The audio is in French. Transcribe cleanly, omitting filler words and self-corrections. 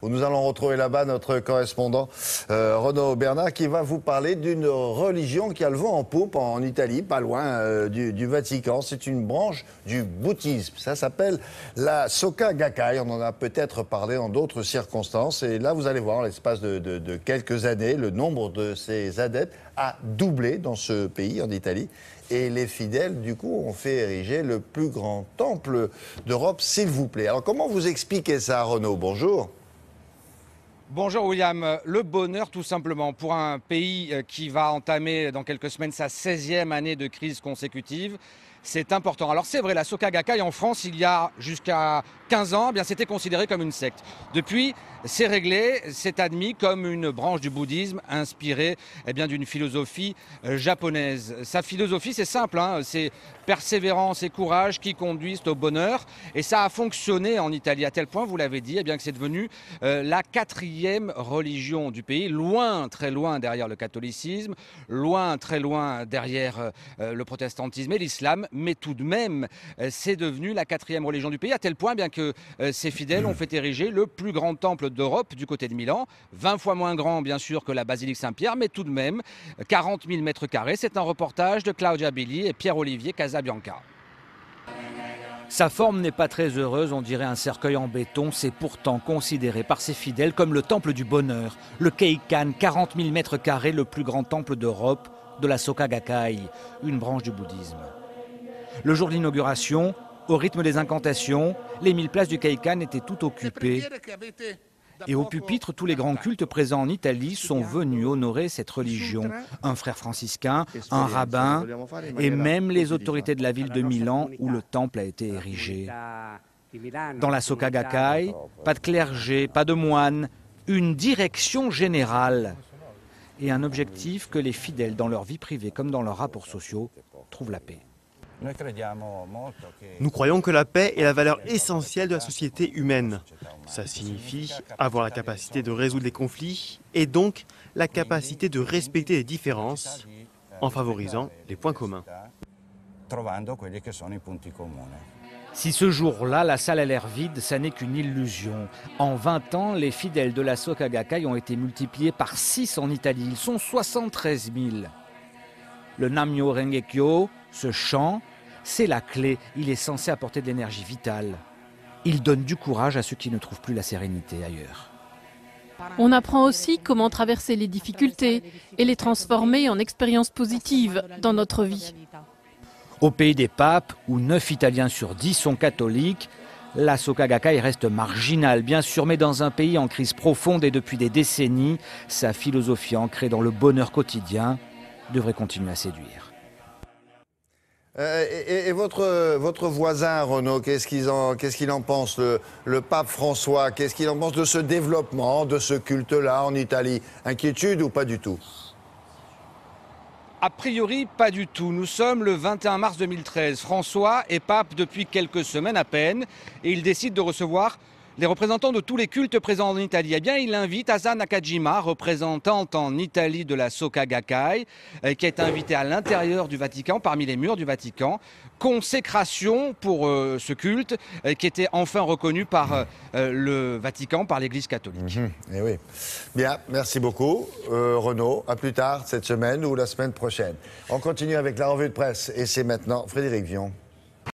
Nous allons retrouver là-bas notre correspondant Renaud Bernard qui va vous parler d'une religion qui a le vent en poupe en Italie, pas loin du Vatican. C'est une branche du bouddhisme. Ça s'appelle la Soka Gakkai. On en a peut-être parlé en d'autres circonstances. Et là, vous allez voir, en l'espace de quelques années, le nombre de ces adeptes a doublé dans ce pays, en Italie. Et les fidèles, du coup, ont fait ériger le plus grand temple d'Europe, s'il vous plaît. Alors, comment vous expliquez ça, Renaud? Bonjour. Bonjour William, le bonheur tout simplement pour un pays qui va entamer dans quelques semaines sa 16e année de crise consécutive. C'est important. Alors c'est vrai, la Soka Gakkai en France, il y a jusqu'à 15 ans, eh bien c'était considéré comme une secte. Depuis, c'est réglé, c'est admis comme une branche du bouddhisme inspirée d'une philosophie japonaise. Sa philosophie, c'est simple, c'est persévérance et courage qui conduisent au bonheur. Et ça a fonctionné en Italie à tel point, vous l'avez dit, que c'est devenu la 4e religion du pays, loin, très loin derrière le catholicisme, loin, très loin derrière le protestantisme et l'islam. Mais tout de même, c'est devenu la 4e religion du pays, à tel point que ces fidèles ont fait ériger le plus grand temple d'Europe du côté de Milan, 20 fois moins grand bien sûr que la basilique Saint-Pierre, mais tout de même 40 000 mètres carrés. C'est un reportage de Claudia Billy et Pierre-Olivier Casabianca. Sa forme n'est pas très heureuse, on dirait un cercueil en béton. C'est pourtant considéré par ses fidèles comme le temple du bonheur. Le Keikan, 40 000 mètres carrés, le plus grand temple d'Europe de la Soka Gakkai, une branche du bouddhisme. Le jour de l'inauguration, au rythme des incantations, les 1000 places du Keikan étaient toutes occupées. Et au pupitre, tous les grands cultes présents en Italie sont venus honorer cette religion. Un frère franciscain, un rabbin et même les autorités de la ville de Milan où le temple a été érigé. Dans la Soka Gakkai, pas de clergé, pas de moine, une direction générale et un objectif que les fidèles, dans leur vie privée comme dans leurs rapports sociaux, trouvent la paix. Nous croyons que la paix est la valeur essentielle de la société humaine. Ça signifie avoir la capacité de résoudre les conflits et donc la capacité de respecter les différences en favorisant les points communs. Si ce jour-là, la salle a l'air vide, ça n'est qu'une illusion. En 20 ans, les fidèles de la Soka Gakkai ont été multipliés par 6 en Italie. Ils sont 73 000. Le Nammyo Renge-kyo, ce chant, c'est la clé. Il est censé apporter de l'énergie vitale. Il donne du courage à ceux qui ne trouvent plus la sérénité ailleurs. On apprend aussi comment traverser les difficultés et les transformer en expériences positives dans notre vie. Au pays des papes, où 9 Italiens sur 10 sont catholiques, la Soka Gakkai reste marginale, bien sûr, mais dans un pays en crise profonde et depuis des décennies, sa philosophie ancrée dans le bonheur quotidien devrait continuer à séduire. Et votre voisin, Renaud, qu'est-ce qu'il en pense, le pape François? Qu'est-ce qu'il en pense de ce développement, de ce culte-là en Italie? Inquiétude ou pas du tout? A priori, pas du tout. Nous sommes le 21 mars 2013. François est pape depuis quelques semaines à peine et il décide de recevoir les représentants de tous les cultes présents en Italie. Eh bien, il invite Asa Nakajima, représentante en Italie de la Soka Gakkai, qui est invitée à l'intérieur du Vatican, parmi les murs du Vatican. Consécration pour ce culte qui était enfin reconnu par le Vatican, par l'Église catholique. Eh oui. Bien, merci beaucoup, Renaud. À plus tard cette semaine ou la semaine prochaine. On continue avec la revue de presse et c'est maintenant Frédéric Vion.